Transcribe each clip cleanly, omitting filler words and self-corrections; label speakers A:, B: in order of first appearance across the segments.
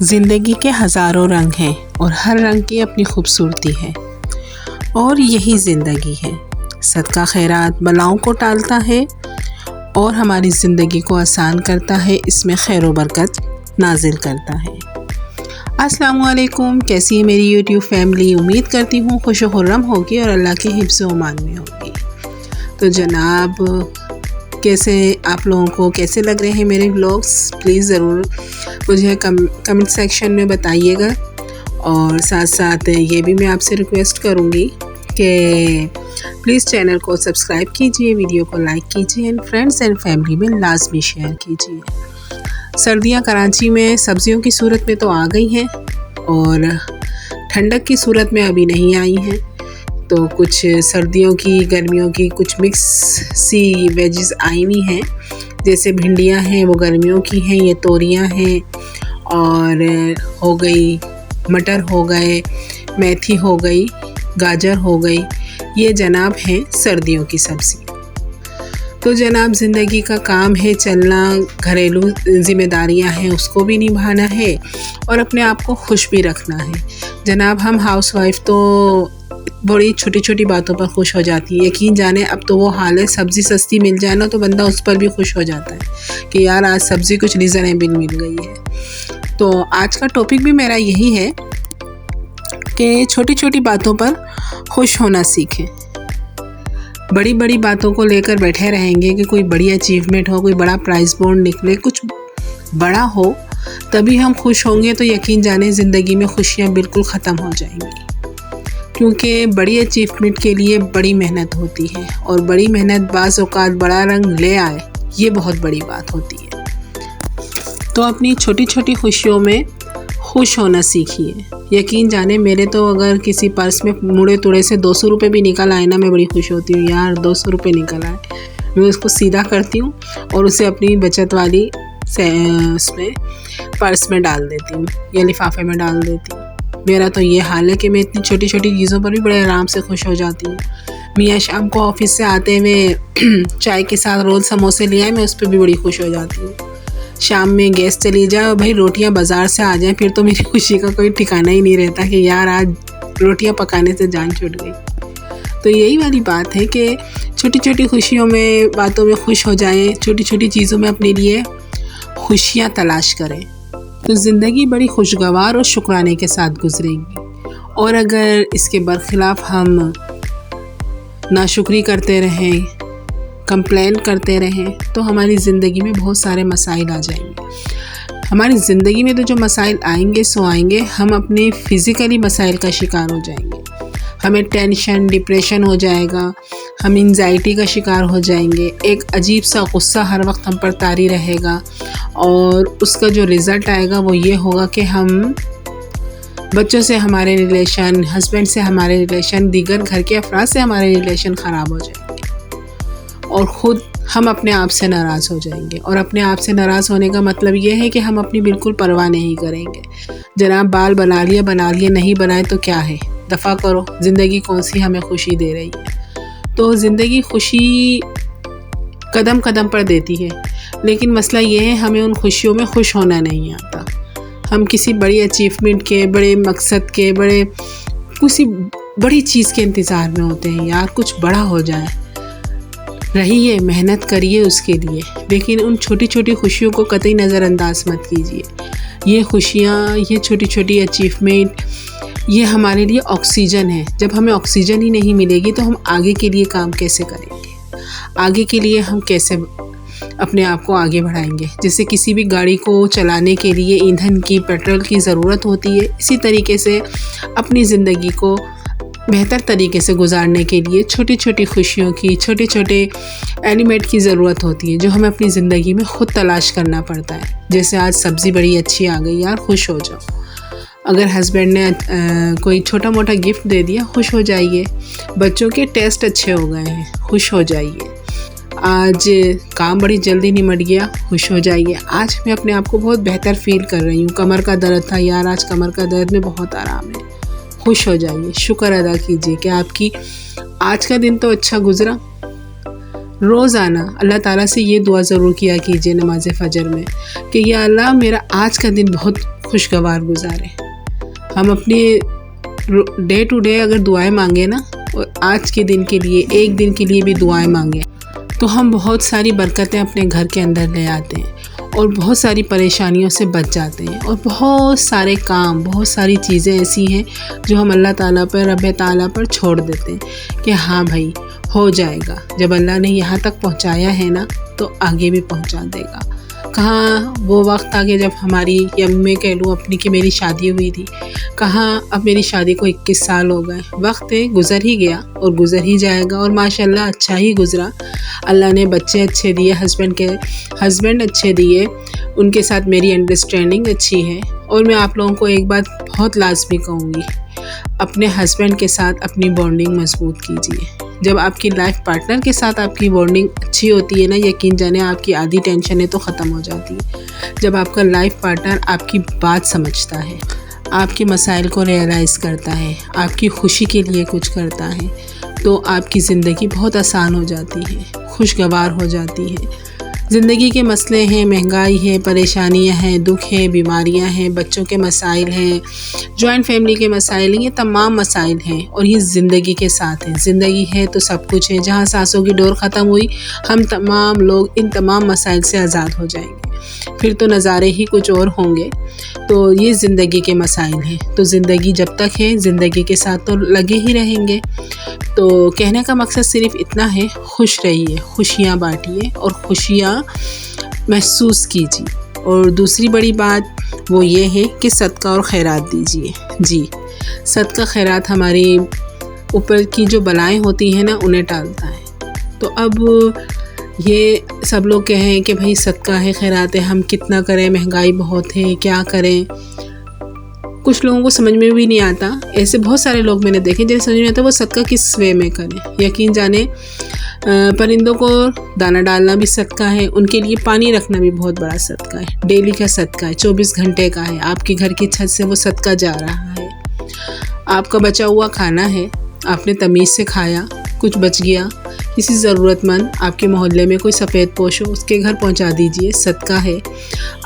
A: ज़िंदगी के हज़ारों रंग हैं और हर रंग की अपनी खूबसूरती है और यही ज़िंदगी है। सदका खैरात बलाओं को टालता है और हमारी ज़िंदगी को आसान करता है, इसमें खैर व बरकत नाजिल करता है। अस्सलामु अलैकुम, कैसी है मेरी यूट्यूब फैमिली। उम्मीद करती हूँ खुश व खुर्रम होगी और अल्लाह के हिफ्ज़ व अमान में होगी। तो जनाब, कैसे आप लोगों को कैसे लग रहे हैं मेरे व्लॉग्स, प्लीज़ ज़रूर मुझे कमेंट सेक्शन में बताइएगा। और साथ साथ ये भी मैं आपसे रिक्वेस्ट करूँगी कि प्लीज़ चैनल को सब्सक्राइब कीजिए, वीडियो को लाइक कीजिए एंड फ्रेंड्स एंड फैमिली में लाजमी शेयर कीजिए। सर्दियाँ कराची में सब्ज़ियों की सूरत में तो आ गई हैं और ठंडक की सूरत में अभी नहीं आई हैं। तो कुछ सर्दियों की गर्मियों की कुछ मिक्स सी वेजेस आई हुई हैं, जैसे भिंडियाँ हैं वो गर्मियों की हैं, ये तोरियाँ हैं और हो गई मटर, हो गए मेथी, हो गई गाजर, हो गई, ये जनाब हैं सर्दियों की सब्ज़ी। तो जनाब, ज़िंदगी का काम है चलना, घरेलू ज़िम्मेदारियां हैं उसको भी निभाना है और अपने आप को खुश भी रखना है। जनाब, हम हाउसवाइफ तो बड़ी छोटी छोटी बातों पर खुश हो जाती है। यकीन जाने अब तो वो हाल है, सब्ज़ी सस्ती मिल जाए ना तो बंदा उस पर भी खुश हो जाता है कि यार आज सब्ज़ी कुछ रीज़नेबल मिल गई है। तो आज का टॉपिक भी मेरा यही है कि छोटी छोटी बातों पर खुश होना सीखें। बड़ी बड़ी बातों को लेकर बैठे रहेंगे कि कोई बड़ी अचीवमेंट हो, कोई बड़ा प्राइज़ बॉन्ड निकले, कुछ बड़ा हो तभी हम खुश होंगे, तो यकीन जाने ज़िंदगी में खुशियाँ बिल्कुल ख़त्म हो जाएंगी। क्योंकि बड़ी अचीवमेंट के लिए बड़ी मेहनत होती है और बड़ी मेहनत बाज़ औक़ात बड़ा रंग ले आए, ये बहुत बड़ी बात होती है। तो अपनी छोटी छोटी खुशियों में खुश होना सीखिए। यकीन जाने मेरे तो अगर किसी पर्स में मुड़े तुड़े से 200 रुपये भी निकल आए ना, मैं बड़ी खुश होती हूँ, यार 200 रुपये निकल आए। मैं उसको सीधा करती हूँ और उसे अपनी बचत वाली उसमें पर्स में डाल देती हूँ या लिफाफे में डाल देती हूँ। मेरा तो ये हाल है कि मैं इतनी छोटी छोटी चीज़ों पर भी बड़े आराम से खुश हो जाती हूँ। मियाँ शाम को ऑफिस से आते हुए चाय के साथ रोल समोसे ले आए, मैं उस पर भी बड़ी खुश हो जाती हूँ। शाम में गैस चली जाए और भाई रोटियाँ बाज़ार से आ जाएं, फिर तो मेरी खुशी का कोई ठिकाना ही नहीं रहता कि यार आज रोटियाँ पकाने से जान छूट गई। तो यही वाली बात है कि छोटी छोटी खुशियों में, बातों में खुश हो जाएं, छोटी छोटी चीज़ों में अपने लिए खुशियाँ तलाश करें, तो ज़िंदगी बड़ी खुशगवार और शुक्राने के साथ गुजरेगी। और अगर इसके बरखिलाफ़ हम नाशुक्री करते रहें, कंप्लेन करते रहें, तो हमारी ज़िंदगी में बहुत सारे मसाइल आ जाएंगे। हमारी ज़िंदगी में तो जो मसाइल आएंगे सो आएंगे, हम अपने फ़िज़िकली मसाइल का शिकार हो जाएंगे। हमें टेंशन, डिप्रेशन हो जाएगा, हम एंजाइटी का शिकार हो जाएंगे, एक अजीब सा गुस्सा हर वक्त हम पर तारी रहेगा और उसका जो रिज़ल्ट आएगा वो ये होगा कि हम बच्चों से हमारे रिलेशन, हस्बैंड से हमारे रिलेशन, दीगर घर के अफराद से हमारे रिलेशन ख़राब हो जाएंगे और ख़ुद हम अपने आप से नाराज़ हो जाएंगे। और अपने आप से नाराज़ होने का मतलब ये है कि हम अपनी बिल्कुल परवाह नहीं करेंगे। जनाब, बाल बना लिए, नहीं बनाए तो क्या है, दफ़ा करो, ज़िंदगी कौन सी हमें खुशी दे रही है। तो ज़िंदगी खुशी कदम कदम पर देती है, लेकिन मसला ये है हमें उन खुशियों में खुश होना नहीं आता। हम किसी बड़ी अचीवमेंट के, बड़े मकसद के, किसी बड़ी चीज़ के इंतज़ार में होते हैं, यार कुछ बड़ा हो जाए। रहिए, मेहनत करिए उसके लिए, लेकिन उन छोटी छोटी खुशियों को कतई नज़रअंदाज मत कीजिए। ये खुशियाँ, ये छोटी छोटी अचीवमेंट, ये हमारे लिए ऑक्सीजन है। जब हमें ऑक्सीजन ही नहीं मिलेगी तो हम आगे के लिए काम कैसे करेंगे, आगे के लिए हम कैसे अपने आप को आगे बढ़ाएंगे। जैसे किसी भी गाड़ी को चलाने के लिए ईंधन की, पेट्रोल की ज़रूरत होती है, इसी तरीके से अपनी ज़िंदगी को बेहतर तरीके से गुजारने के लिए छोटी छोटी खुशियों की, छोटे छोटे एलिमेंट की ज़रूरत होती है, जो हमें अपनी ज़िंदगी में ख़ुद तलाश करना पड़ता है। जैसे आज सब्ज़ी बड़ी अच्छी आ गई, यार खुश हो जाओ। अगर हस्बैंड ने कोई छोटा मोटा गिफ्ट दे दिया, खुश हो जाइए। बच्चों के टेस्ट अच्छे हो गए हैं, खुश हो जाइए। आज काम बड़ी जल्दी निमट गया, खुश हो जाइए। आज मैं अपने आप को बहुत बेहतर फील कर रही हूँ, कमर का दर्द था, यार आज कमर का दर्द में बहुत आराम है, खुश हो जाइए। शुक्र अदा कीजिए कि आपकी आज का दिन तो अच्छा गुजरा। रोज़ाना अल्लाह ताला से ये दुआ ज़रूर किया कीजिए नमाज फ़जर में कि या अल्लाह मेरा आज का दिन बहुत खुशगवार गुजारें। हम अपने डे टू डे अगर दुआएं मांगे ना, और आज के दिन के लिए, एक दिन के लिए भी दुआएं मांगे, तो हम बहुत सारी बरकतें अपने घर के अंदर ले आते हैं और बहुत सारी परेशानियों से बच जाते हैं। और बहुत सारे काम, बहुत सारी चीज़ें ऐसी हैं जो हम अल्लाह ताला पर, रब ताला पर छोड़ देते हैं कि हाँ भाई हो जाएगा। जब अल्लाह ने यहाँ तक पहुँचाया है ना, तो आगे भी पहुँचा देगा। कहाँ वो वक्त आ गया जब हमारी, या मैं कह लूँ अपनी, कि मेरी शादी हुई थी। कहाँ अब मेरी शादी को 21 साल हो गए। वक्त है, गुज़र ही गया और गुज़र ही जाएगा। और माशाल्लाह अच्छा ही गुज़रा। अल्लाह ने बच्चे अच्छे दिए, हस्बैंड अच्छे दिए, उनके साथ मेरी अंडरस्टैंडिंग अच्छी है। और मैं आप लोगों को एक बात बहुत लाजमी कहूँगी, अपने हस्बैंड के साथ अपनी बॉन्डिंग मजबूत कीजिए। जब आपकी लाइफ पार्टनर के साथ आपकी बॉन्डिंग अच्छी होती है ना, यकीन जाने आपकी आधी टेंशनें तो ख़त्म हो जाती है। जब आपका लाइफ पार्टनर आपकी बात समझता है, आपके मसाइल को रियलाइज़ करता है, आपकी खुशी के लिए कुछ करता है, तो आपकी ज़िंदगी बहुत आसान हो जाती है, खुशगवार हो जाती है। ज़िंदगी के मसले हैं, महंगाई है, परेशानियां हैं, दुख हैं, बीमारियां हैं, बच्चों के मसाइल हैं, जॉइंट फैमिली के मसाइल हैं, ये तमाम मसाइल हैं और ये ज़िंदगी के साथ हैं। ज़िंदगी है तो सब कुछ है। जहाँ सांसों की डोर ख़त्म हुई, हम तमाम लोग इन तमाम मसाइल से आज़ाद हो जाएंगे। फिर तो नज़ारे ही कुछ और होंगे। तो ये ज़िंदगी के मसाइल हैं। तो ज़िंदगी जब तक है, ज़िंदगी के साथ तो लगे ही रहेंगे। तो कहने का मकसद सिर्फ इतना है, खुश रहिए, खुशियाँ बांटिए और खुशियाँ महसूस कीजिए। और दूसरी बड़ी बात वो ये है कि सदका और खैरात दीजिए। जी, सदका खैरात हमारी ऊपर की जो बलाएं होती हैं ना, उन्हें टालता है। तो अब ये सब लोग कहें कि भाई सदका है, खैरात है, हम कितना करें, महंगाई बहुत है, क्या करें। कुछ लोगों को समझ में भी नहीं आता। ऐसे बहुत सारे लोग मैंने देखे जिन्हें समझ में आता वो सदका किस वे में करें। यकीन जाने परिंदों को दाना डालना भी सदका है, उनके लिए पानी रखना भी बहुत बड़ा सदका है, डेली का सदका है, 24 घंटे का है। आपके घर की छत से वो सदका जा रहा है। आपका बचा हुआ खाना है, आपने तमीज़ से खाया, कुछ बच गया, किसी ज़रूरतमंद, आपके मोहल्ले में कोई सफ़ेद पोश हो, उसके घर पहुंचा दीजिए, सदका है।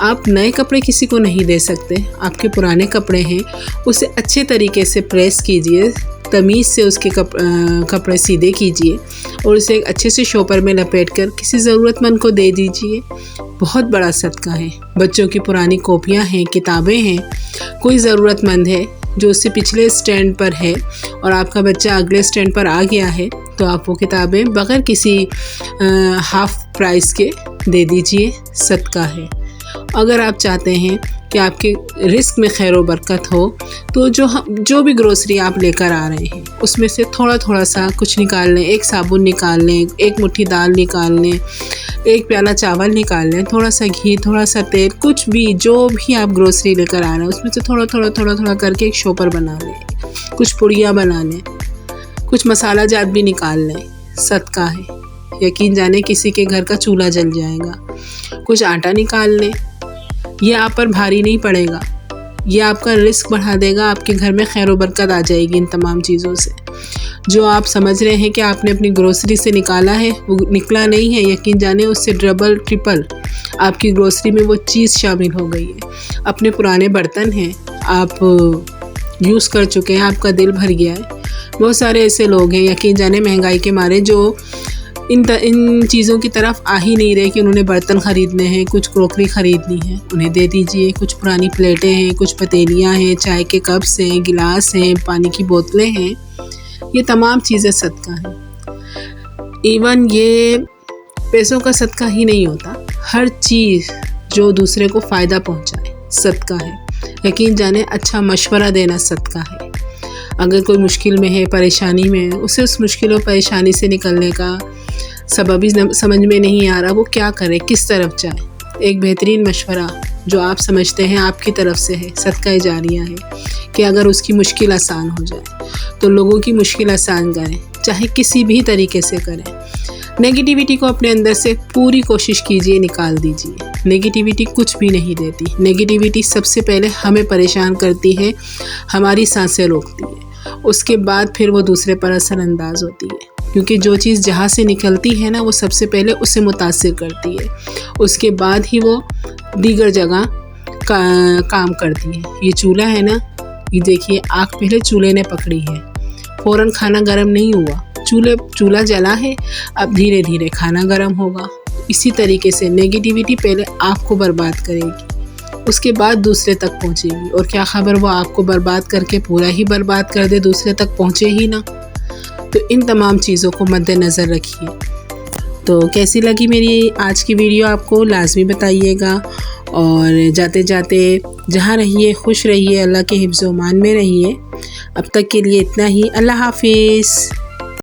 A: आप नए कपड़े किसी को नहीं दे सकते, आपके पुराने कपड़े हैं, उसे अच्छे तरीके से प्रेस कीजिए, तमीज़ से उसके कपड़े सीधे कीजिए और उसे एक अच्छे से शोपर में लपेट कर किसी ज़रूरतमंद को दे दीजिए। बहुत बड़ा सदका है। बच्चों की पुरानी कॉपियाँ हैं, किताबें हैं, कोई ज़रूरतमंद है जो उससे पिछले स्टैंड पर है और आपका बच्चा अगले स्टैंड पर आ गया है, तो आप वो किताबें बगैर किसी हाफ प्राइस के दे दीजिए, सदका है। अगर आप चाहते हैं कि आपके रिस्क में खैर व बरकत हो, तो जो भी ग्रोसरी आप लेकर आ रहे हैं उसमें से थोड़ा थोड़ा सा कुछ निकाल लें। एक साबुन निकाल लें, एक मुट्ठी दाल निकाल लें, एक प्याला चावल निकाल लें, थोड़ा सा घी, थोड़ा सा तेल, कुछ भी, जो भी आप ग्रोसरी लेकर आ रहे हैं उसमें से थोड़ा थोड़ा करके एक शोपर बना लें, कुछ पुड़िया बना लें, कुछ मसाला जात भी निकाल लें, सदका है। यकीन जाने किसी के घर का चूल्हा जल जाएगा। कुछ आटा निकाल लें, ये आप पर भारी नहीं पड़ेगा, ये आपका रिस्क बढ़ा देगा, आपके घर में खैर व बरकत आ जाएगी इन तमाम चीज़ों से। जो आप समझ रहे हैं कि आपने अपनी ग्रोसरी से निकाला है, वो निकला नहीं है। यकीन जाने उससे डबल ट्रिपल आपकी ग्रोसरी में वो चीज़ शामिल हो गई है। अपने पुराने बर्तन हैं, आप यूज़ कर चुके हैं, आपका दिल भर गया है। बहुत सारे ऐसे लोग हैं, यकीन जाने महंगाई के मारे, जो इन चीज़ों की तरफ आ ही नहीं रहे कि उन्होंने बर्तन ख़रीदने हैं, कुछ क्रॉकरी ख़रीदनी है, उन्हें दे दीजिए। कुछ पुरानी प्लेटें हैं, कुछ पतीलियाँ हैं, चाय के कप्स हैं, गिलास हैं, पानी की बोतलें हैं, ये तमाम चीज़ें सदका हैं। इवन ये पैसों का सदका ही नहीं होता, हर चीज़ जो दूसरे को फ़ायदा पहुँचाए सदका है। यकीन जाने अच्छा मशवरा देना सदका है। अगर कोई मुश्किल में है, परेशानी में है, उसे उस मुश्किल और परेशानी से निकलने का सबब ही समझ में नहीं आ रहा, वो क्या करे, किस तरफ जाए। एक बेहतरीन मशवरा जो आप समझते हैं आपकी तरफ से है, सदका जारिया है, कि अगर उसकी मुश्किल आसान हो जाए तो लोगों की मुश्किल आसान करें, चाहे किसी भी तरीके से करें। नेगेटिविटी को अपने अंदर से पूरी कोशिश कीजिए, निकाल दीजिए। नेगेटिविटी कुछ भी नहीं देती। नेगेटिविटी सबसे पहले हमें परेशान करती है, हमारी सांसें रोकती है, उसके बाद फिर वो दूसरे पर असरअंदाज होती है। क्योंकि जो चीज़ जहाँ से निकलती है ना, वो सबसे पहले उसे मुतासिर करती है, उसके बाद ही वो दीगर जगह काम करती है। ये चूल्हा है ना, ये देखिए आग पहले चूल्हे ने पकड़ी है, फ़ौरन खाना गर्म नहीं हुआ। चूल्हा जला है, अब धीरे धीरे खाना गर्म होगा। इसी तरीके से नेगेटिविटी पहले आग को बर्बाद करेगी, उसके बाद दूसरे तक पहुंचेगी। और क्या खबर वो आग को बर्बाद करके पूरा ही बर्बाद कर दे, दूसरे तक पहुंचे ही ना। तो इन तमाम चीज़ों को मद्देनज़र रखिए। तो कैसी लगी मेरी आज की वीडियो आपको लाजमी बताइएगा। और जाते जाते जहाँ रहिए खुश रहिए, अल्लाह के हिफ्ज़-ओ-मान में रहिए। अब तक के लिए इतना ही। अल्लाह हाफिज़।